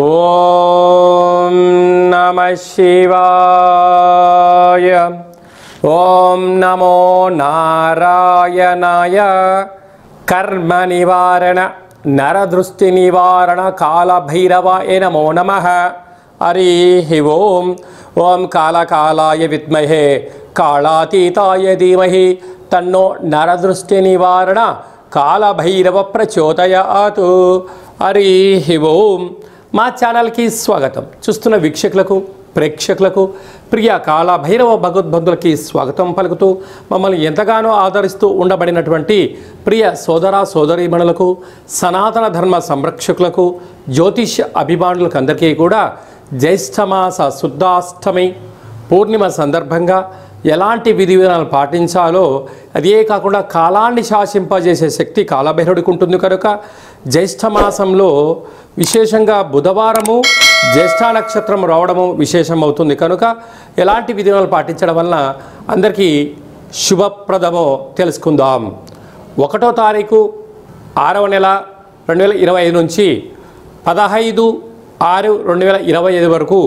ఓం నమః శివాయ. ఓం నమో నారాయణాయ. కర్మ నివారణ నరదృష్టి నివారణ కాళభైరవాయ నమో నమః. హరి ఓం. ఓం కాళకాలాయ విద్మహే కాళాతీతాయ ధీమహి తన్నో నరదృష్టి నివారణ కాళభైరవ ప్రచోదయాత్. హరి ఓం. మా ఛానల్కి స్వాగతం. చూస్తున్న వీక్షకులకు ప్రేక్షకులకు ప్రియ కాళభైరవ భగవద్బంధులకి స్వాగతం పలుకుతూ మమ్మల్ని ఎంతగానో ఆదరిస్తూ ఉండబడినటువంటి ప్రియ సోదర సోదరీమణులకు సనాతన ధర్మ సంరక్షకులకు జ్యోతిష్య అభిమానులకు అందరికీ కూడా జ్యేష్ఠమాస శుద్ధాష్టమి పూర్ణిమ సందర్భంగా ఎలాంటి విధి విధానాలు పాటించాలో అదే కాకుండా కాలాన్ని శాసింపజేసే శక్తి కాళభైరవుడికి ఉంటుంది కనుక జ్యేష్ఠమాసంలో విశేషంగా బుధవారము జ్యేష్ఠ నక్షత్రం రావడము విశేషం అవుతుంది కనుక ఎలాంటి విధానాలు పాటించడం వలన అందరికీ శుభప్రదమో తెలుసుకుందాం. 1వ తారీఖు 6వ నెల 2025 నుంచి 15/6/2025 వరకు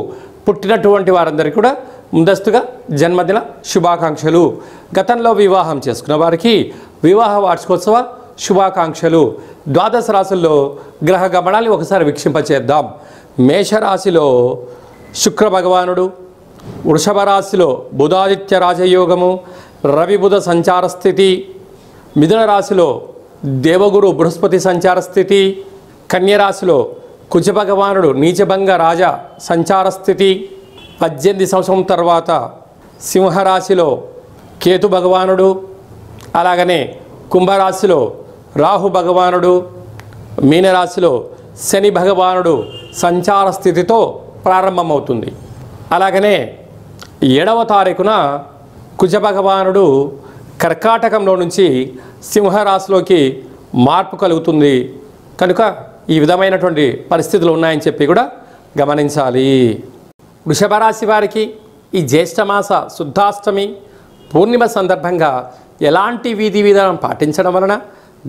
పుట్టినటువంటి వారందరికీ కూడా ముందస్తుగా జన్మదిన శుభాకాంక్షలు. గతంలో వివాహం చేసుకున్న వారికి వివాహ వార్షికోత్సవ శుభాకాంక్షలు. ద్వాదశ రాశుల్లో గ్రహ గమనాన్ని ఒకసారి వీక్షింపచేద్దాం. మేషరాశిలో శుక్ర భగవానుడు, వృషభ రాశిలో బుధాదిత్య రాజయోగము, రవి బుధ సంచార స్థితి, మిథున రాశిలో దేవగురు బృహస్పతి సంచార స్థితి, కన్యరాశిలో కుజ భగవానుడు నీచభంగ రాజ సంచార స్థితి, 18 సంవత్సరం తర్వాత సింహరాశిలో కేతు భగవానుడు, అలాగనే కుంభరాశిలో రాహు భగవానుడు, మీనరాశిలో శని భగవానుడు సంచార స్థితితో ప్రారంభమవుతుంది. అలాగనే 7వ తారీఖున కుజ భగవానుడు కర్కాటకంలో నుంచి సింహరాశిలోకి మార్పు కలుగుతుంది కనుక ఈ విధమైనటువంటి పరిస్థితులు ఉన్నాయని చెప్పి కూడా గమనించాలి. వృషభ రాశి వారికి ఈ జ్యేష్ఠమాస శుద్ధాష్టమి పూర్ణిమ సందర్భంగా ఎలాంటి విధి విధానం పాటించడం వలన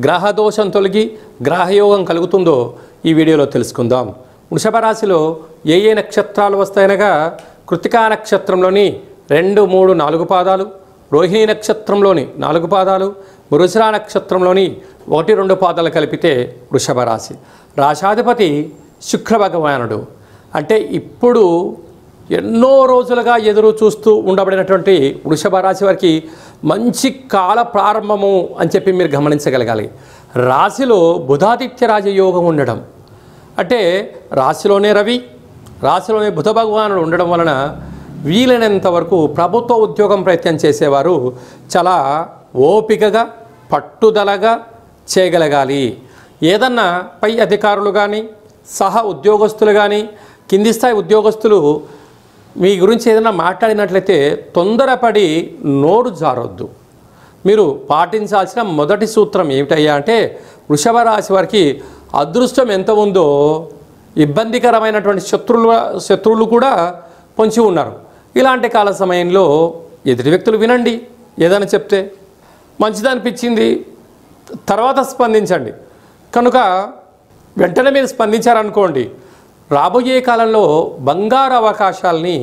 గ్రహదోషం తొలగి గ్రహయోగం కలుగుతుందో ఈ వీడియోలో తెలుసుకుందాం. వృషభ రాశిలో ఏ నక్షత్రాలు వస్తాయనగా కృత్తికా నక్షత్రంలోని 2, 3, 4 పాదాలు, రోహిణి నక్షత్రంలోని 4 పాదాలు, మృగశిర నక్షత్రంలోని 1, 2 పాదాలు కలిపితే వృషభ రాశి. రాశాధిపతి శుక్ర భగవానుడు. అంటే ఇప్పుడు ఎన్నో రోజులుగా ఎదురు చూస్తూ ఉండబడినటువంటి వృషభ రాశి వారికి మంచి కాల ప్రారంభము అని చెప్పి మీరు గమనించగలగాలి. రాశిలో బుధాదిత్య రాజయోగం ఉండడం అంటే రాశిలోనే రవి, రాశిలోనే బుధ భగవానుడు ఉండడం వలన వీలైనంత వరకు ప్రభుత్వ ఉద్యోగం ప్రయత్నం చేసేవారు చాలా ఓపికగా పట్టుదలగా చేయగలగాలి. ఏదన్నా పై అధికారులు కానీ సహ ఉద్యోగస్తులు కానీ కింది స్థాయి ఉద్యోగస్తులు మీ గురించి ఏదైనా మాట్లాడినట్లయితే తొందరపడి నోరు జారొద్దు. మీరు పాటించాల్సిన మొదటి సూత్రం ఏమిటయ్యా అంటే వృషభ రాశి వారికి అదృష్టం ఎంత ఉందో ఇబ్బందికరమైనటువంటి శత్రువులు కూడా పొంచి ఉన్నారు. ఇలాంటి కాల సమయంలో ఎదుటి వ్యక్తులు వినండి. ఏదైనా చెప్తే మంచిదనిపించింది తర్వాత స్పందించండి. కనుక వెంటనే మీరు స్పందించారనుకోండి, రాబోయే కాలంలో బంగారు అవకాశాలని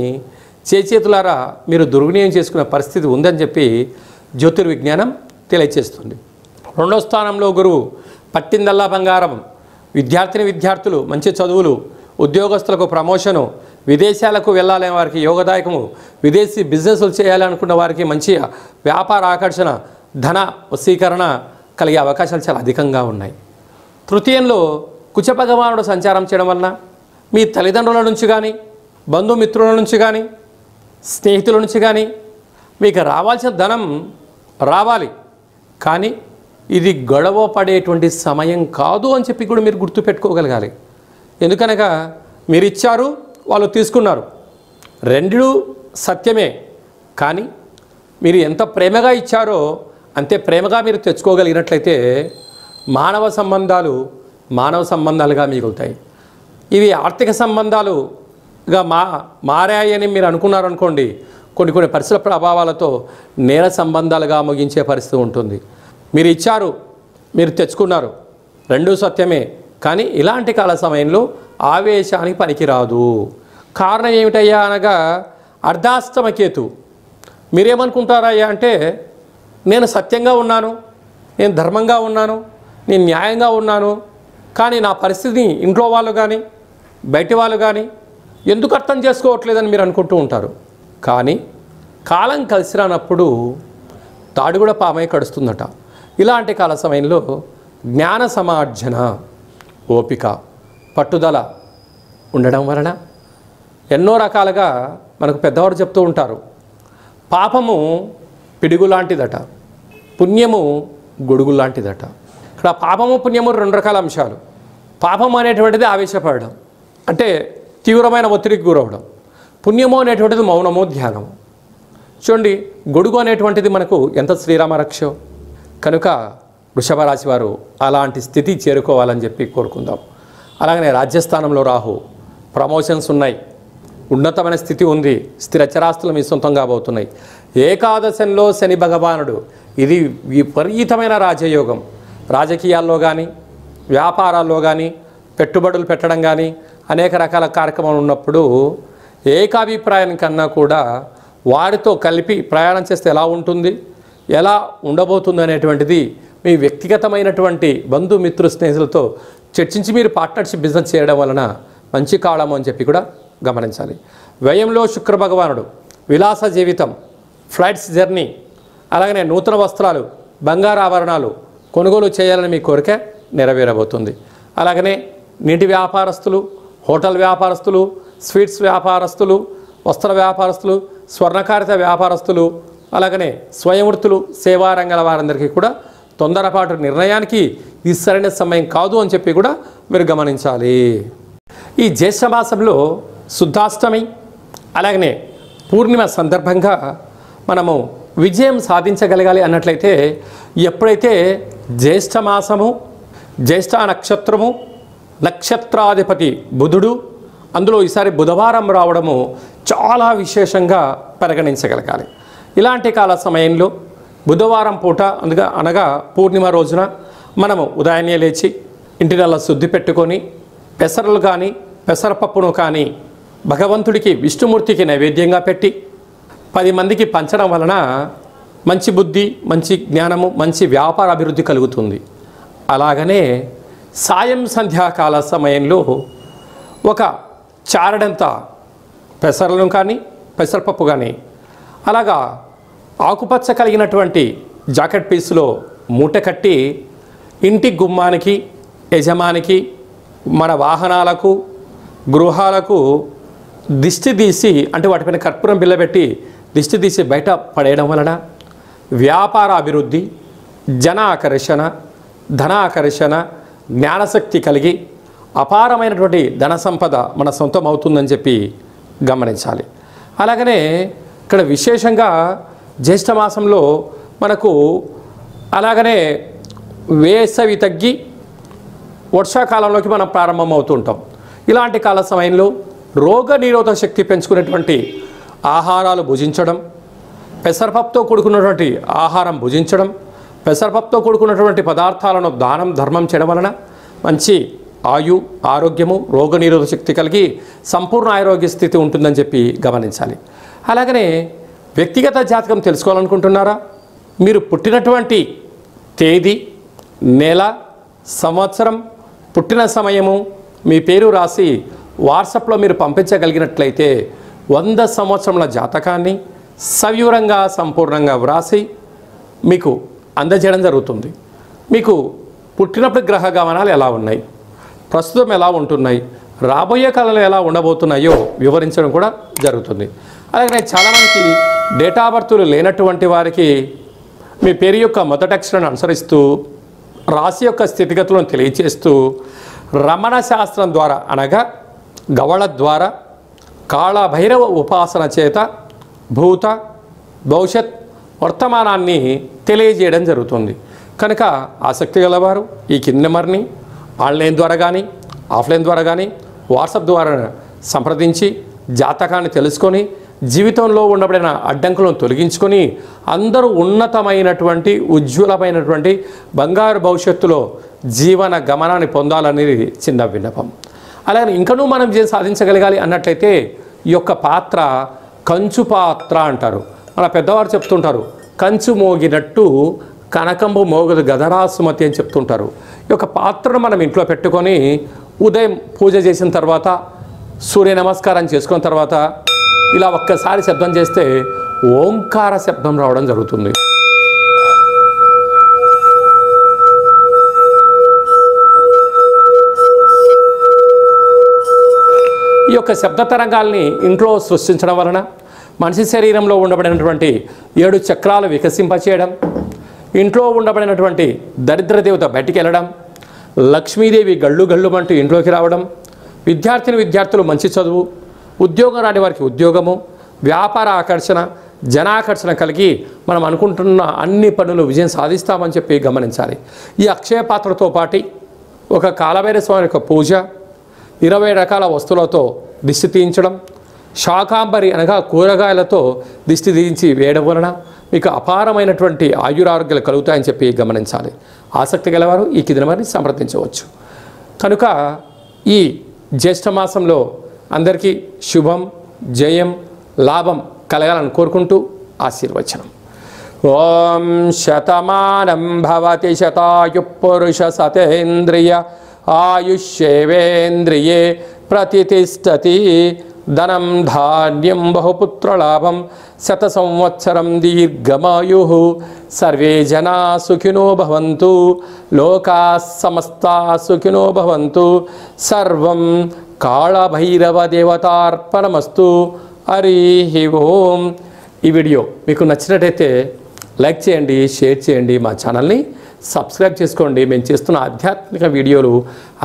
చేతులారా మీరు దుర్వినియోగం చేసుకునే పరిస్థితి ఉందని చెప్పి జ్యోతిర్విజ్ఞానం తెలియచేస్తుంది. 2వ స్థానంలో గురువు, పట్టిందల్లా బంగారం. విద్యార్థులు మంచి చదువులు, ఉద్యోగస్తులకు ప్రమోషను, విదేశాలకు వెళ్ళాలనే వారికి యోగదాయకము, విదేశీ బిజినెస్లు చేయాలనుకున్న వారికి మంచి వ్యాపార ఆకర్షణ, ధన వశీకరణ కలిగే అవకాశాలు చాలా అధికంగా ఉన్నాయి. తృతీయంలో కుజ భగవానుడు సంచారం చేయడం వలన మీ తల్లిదండ్రుల నుంచి కానీ బంధుమిత్రుల నుంచి కానీ స్నేహితుల నుంచి కానీ మీకు రావాల్సిన ధనం రావాలి, కానీ ఇది గొడవ పడేటువంటి సమయం కాదు అని చెప్పి కూడా మీరు గుర్తుపెట్టుకోగలగాలి. ఎందుకనగా మీరు ఇచ్చారు, వాళ్ళు తీసుకున్నారు, రెండు సత్యమే. కానీ మీరు ఎంత ప్రేమగా ఇచ్చారో అంతే ప్రేమగా మీరు తెచ్చుకోగలిగినట్లయితే మానవ సంబంధాలుగా మిగులుతాయి. ఇవి ఆర్థిక సంబంధాలుగా మారాయని మీరు అనుకున్నారనుకోండి, కొన్ని పరిసర ప్రభావాలతో నేర సంబంధాలుగా ముగించే పరిస్థితి ఉంటుంది. మీరు ఇచ్చారు, మీరు తెచ్చుకున్నారు, రెండూ సత్యమే. కానీ ఇలాంటి కాల సమయంలో ఆవేశానికి పనికిరాదు. కారణం ఏమిటయ్యా అనగా అర్ధాష్టమ కేతు. మీరేమనుకుంటారయ్యా అంటే నేను సత్యంగా ఉన్నాను, నేను ధర్మంగా ఉన్నాను, నేను న్యాయంగా ఉన్నాను, కానీ నా పరిస్థితిని ఇంట్లో వాళ్ళు కానీ బయటి వాళ్ళు కానీ ఎందుకు అర్థం చేసుకోవట్లేదని మీరు అనుకుంటూ ఉంటారు. కానీ కాలం కలిసి రానప్పుడు తాడు కూడా పామై కడుస్తుందట. ఇలాంటి కాల సమయంలో జ్ఞాన సమార్జన, ఓపిక, పట్టుదల ఉండడం వలన ఎన్నో రకాలుగా మనకు పెద్దవారు చెప్తూ ఉంటారు. పాపము పిడుగు లాంటిదట, పుణ్యము గొడుగు లాంటిదట. ఇక్కడ పాపము పుణ్యము రెండు రకాల అంశాలు. పాపం అనేటువంటిది ఆవేశపడడం, అంటే తీవ్రమైన ఒత్తిడికి గురవడం. పుణ్యము అనేటువంటిది మౌనము, ధ్యానము. చూడండి, గొడుగు అనేటువంటిది మనకు ఎంత శ్రీరామ రక్షో. కనుక వృషభ రాశి వారు అలాంటి స్థితి చేరుకోవాలని చెప్పి కోరుకుందాం. అలాగనే రాజ్యస్థానంలో రాహు, ప్రమోషన్స్ ఉన్నాయి, ఉన్నతమైన స్థితి ఉంది, స్థిరచరాస్తులు మీ సొంతం కాబోతున్నాయి. ఏకాదశంలో శని భగవానుడు, ఇది విపరీతమైన రాజయోగం. రాజకీయాల్లో కానీ వ్యాపారాల్లో కానీ పెట్టుబడులు పెట్టడం కానీ అనేక రకాల కార్యక్రమాలు ఉన్నప్పుడు ఏకాభిప్రాయం కన్నా కూడా వారితో కలిపి ప్రయాణం చేస్తే ఎలా ఉంటుంది, ఎలా ఉండబోతుంది అనేటువంటిది మీ వ్యక్తిగతమైనటువంటి బంధుమిత్రు స్నేహితులతో చర్చించి మీరు పార్ట్నర్షిప్ బిజినెస్ చేయడం వలన మంచి కాలము అని చెప్పి కూడా గమనించాలి. వ్యయంలో శుక్ర భగవానుడు, విలాస జీవితం, ఫ్లైట్స్ జర్నీ, అలాగనే నూతన వస్త్రాలు, బంగారు ఆభరణాలు కొనుగోలు చేయాలని మీ కోరిక నెరవేరబోతుంది. అలాగనే నీటి వ్యాపారస్తులు, హోటల్ వ్యాపారస్తులు, స్వీట్స్ వ్యాపారస్తులు, వస్త్ర వ్యాపారస్తులు, స్వర్ణకారిత వ్యాపారస్తులు, అలాగనే స్వయం వృత్తులు, సేవా రంగాల వారందరికీ కూడా తొందరపాటు నిర్ణయానికి ఇది సరైన సమయం కాదు అని చెప్పి కూడా మీరు గమనించాలి. ఈ జ్యేష్ఠ మాసంలో శుద్ధాష్టమి అలాగనే పూర్ణిమ సందర్భంగా మనము విజయం సాధించగలగాలి అన్నట్లయితే ఎప్పుడైతే జ్యేష్ఠ మాసము, జ్యేష్ఠ నక్షత్రము, నక్షత్రాధిపతి బుధుడు, అందులో ఈసారి బుధవారం రావడము చాలా విశేషంగా పరిగణించగలగాలి. ఇలాంటి కాల సమయంలో బుధవారం పూట అనగా పూర్ణిమ రోజున మనము ఉదయాన్నే లేచి ఇంటినల్లా శుద్ధి పెట్టుకొని పెసరలు కానీ పెసరపప్పును కానీ భగవంతుడికి విష్ణుమూర్తికి నైవేద్యంగా పెట్టి 10 మందికి పంచడం వలన మంచి బుద్ధి, మంచి జ్ఞానము, మంచి వ్యాపార అభివృద్ధి కలుగుతుంది. అలాగనే సాయం సంధ్యాకాల సమయంలో ఒక చారడంత పెసరలను కానీ పెసరపప్పు కానీ అలాగా ఆకుపచ్చ కలిగినటువంటి జాకెట్ పీసులో మూట కట్టి ఇంటి గుమ్మానికి, యజమానికి, మన వాహనాలకు, గృహాలకు దిష్టి తీసి, అంటే వాటిపైన కర్పూరం బిళ్ళ పెట్టి దిష్టి తీసి బయట పడేయడం వలన వ్యాపార అభివృద్ధి, జన ఆకర్షణ, ధన ఆకర్షణ, జ్ఞానశక్తి కలిగి అపారమైనటువంటి ధన సంపద మన సొంతం అవుతుందని చెప్పి గమనించాలి. అలాగనే ఇక్కడ విశేషంగా జ్యేష్ఠ మాసంలో మనకు అలాగనే వేసవి తగ్గి వర్షాకాలంలోకి మనం ప్రారంభమవుతుంటాం. ఇలాంటి కాల సమయంలో రోగ నిరోధక శక్తి పెంచుకునేటువంటి ఆహారాలు భుజించడం, పెసరపప్పుతో కూడుకున్నటువంటి ఆహారం భుజించడం, పెసరపప్పుతో కూడుకున్నటువంటి పదార్థాలను దానం ధర్మం చేయడం వలన మంచి ఆరోగ్యము, రోగ నిరోధక శక్తి కలిగి సంపూర్ణ ఆరోగ్య స్థితి ఉంటుందని చెప్పి గమనించాలి. అలాగనే వ్యక్తిగత జాతకం తెలుసుకోవాలనుకుంటున్నారా? మీరు పుట్టినటువంటి తేదీ, నెల, సంవత్సరం, పుట్టిన సమయము, మీ పేరు రాసి వాట్సాప్లో మీరు పంపించగలిగినట్లయితే 100 సంవత్సరముల జాతకాన్ని సవివరంగా సంపూర్ణంగా వ్రాసి మీకు అందజేయడం జరుగుతుంది. మీకు పుట్టినప్పుడు గ్రహ గమనాలు ఎలా ఉన్నాయి, ప్రస్తుతం ఎలా ఉంటున్నాయి, రాబోయే కాలంలో ఎలా ఉండబోతున్నాయో వివరించడం కూడా జరుగుతుంది. అలాగే చాలామందికి డేటా బర్తులు లేనటువంటి వారికి మీ పేరు యొక్క మొదటి అక్షరాన్ని అనుసరిస్తూ రాశి యొక్క స్థితిగతులను తెలియచేస్తూ రమణ శాస్త్రం ద్వారా అనగా గవళ ద్వారా కాళభైరవ ఉపాసన చేత భూత భవిష్యత్ వర్తమానాన్ని తెలియజేయడం జరుగుతుంది. కనుక ఆసక్తి గలవారు ఈ కింది నెంబర్ని ఆన్లైన్ ద్వారా కానీ ఆఫ్లైన్ ద్వారా కానీ వాట్సాప్ ద్వారా సంప్రదించి జాతకాన్ని తెలుసుకొని జీవితంలో ఉండబడిన అడ్డంకులను తొలగించుకొని అందరూ ఉన్నతమైనటువంటి ఉజ్వలమైనటువంటి బంగారు భవిష్యత్తులో జీవన గమనాన్ని పొందాలనేది చిన్న విన్నపం. అలాగే ఇంకనూ మనం సాధించగలగాలి అన్నట్లయితే ఈ యొక్క పాత్ర కంచు పాత్ర అంటారు. మన పెద్దవారు చెప్తుంటారు, కంచు మోగినట్టు కనకంబు మోగదు గదరా సుమతి అని చెప్తుంటారు. ఈ యొక్క పాత్రను మనం ఇంట్లో పెట్టుకొని ఉదయం పూజ చేసిన తర్వాత, సూర్య నమస్కారం చేసుకున్న తర్వాత ఇలా ఒక్కసారి శబ్దం చేస్తే ఓంకార శబ్దం రావడం జరుగుతుంది. ఈ యొక్క శబ్ద తరంగాల్ని ఇంట్లో సృష్టించడం వలన మనిషి శరీరంలో ఉండబడినటువంటి 7 చక్రాలు వికసింపచేయడం, ఇంట్లో ఉండబడినటువంటి దరిద్ర దేవత బయటికి వెళ్ళడం, లక్ష్మీదేవి గళ్ళు గళ్ళుమంటూ ఇంట్లోకి రావడం, విద్యార్థులు మంచి చదువు, ఉద్యోగం రాని వారికి ఉద్యోగము, వ్యాపార ఆకర్షణ, జనాకర్షణ కలిగి మనం అనుకుంటున్న అన్ని పనులు విజయం సాధిస్తామని చెప్పి గమనించాలి. ఈ అక్షయ పాత్రతో పాటు ఒక కాలభైరవ స్వామి యొక్క పూజ, 20 రకాల వస్తువులతో దిష్టి తీయించడం, శాకాంబరి అనగా కూరగాయలతో దిష్టి తీయించి వేయడం వలన మీకు అపారమైనటువంటి ఆయురారోగ్యాలు కలుగుతాయని చెప్పి గమనించాలి. ఆసక్తి గలవారు ఈ కింది నెంబర్ని సంప్రదించవచ్చు. కనుక ఈ జ్యేష్ఠమాసంలో అందరికీ శుభం, జయం, లాభం కలగాలని కోరుకుంటూ ఆశీర్వచనం. ఓం శతమానం భవతి శతాయు పురుష సతేంద్రియ ఆయుష్యేవేంద్రియే ప్రతిష్టతి. ధనం ధాన్యం బహుపుత్రలాభం శత సంవత్సరం దీర్ఘమాయు. సర్వే జనా సుఖినో భవంతు, లోకా సమస్తా సుఖినో భవంతు. సర్వం కాళభైరవ దేవతార్పణమస్తు. హరి ఓం. ఈ వీడియో మీకు నచ్చినట్టయితే లైక్ చేయండి, షేర్ చేయండి, మా ఛానల్ని సబ్స్క్రైబ్ చేసుకోండి. మేము చేస్తున్న ఆధ్యాత్మిక వీడియోలు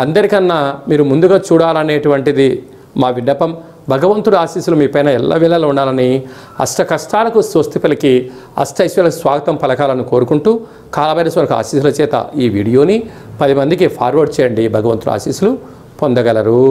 అందరికన్నా మీరు ముందుగా చూడాలనేటువంటిది మా విన్నపం. భగవంతుడి ఆశీస్సులు మీ పైన ఎల్లవేళలా ఉండాలని, అష్ట కష్టాలకు స్వస్తి పలికి అష్టైశ్వర్యాలకు స్వాగతం పలకాలని కోరుకుంటూ కాలభైరవ ఆశీస్సుల చేత ఈ వీడియోని 10 మందికి ఫార్వర్డ్ చేయండి. భగవంతుడి ఆశీస్సులు పొందగలరు.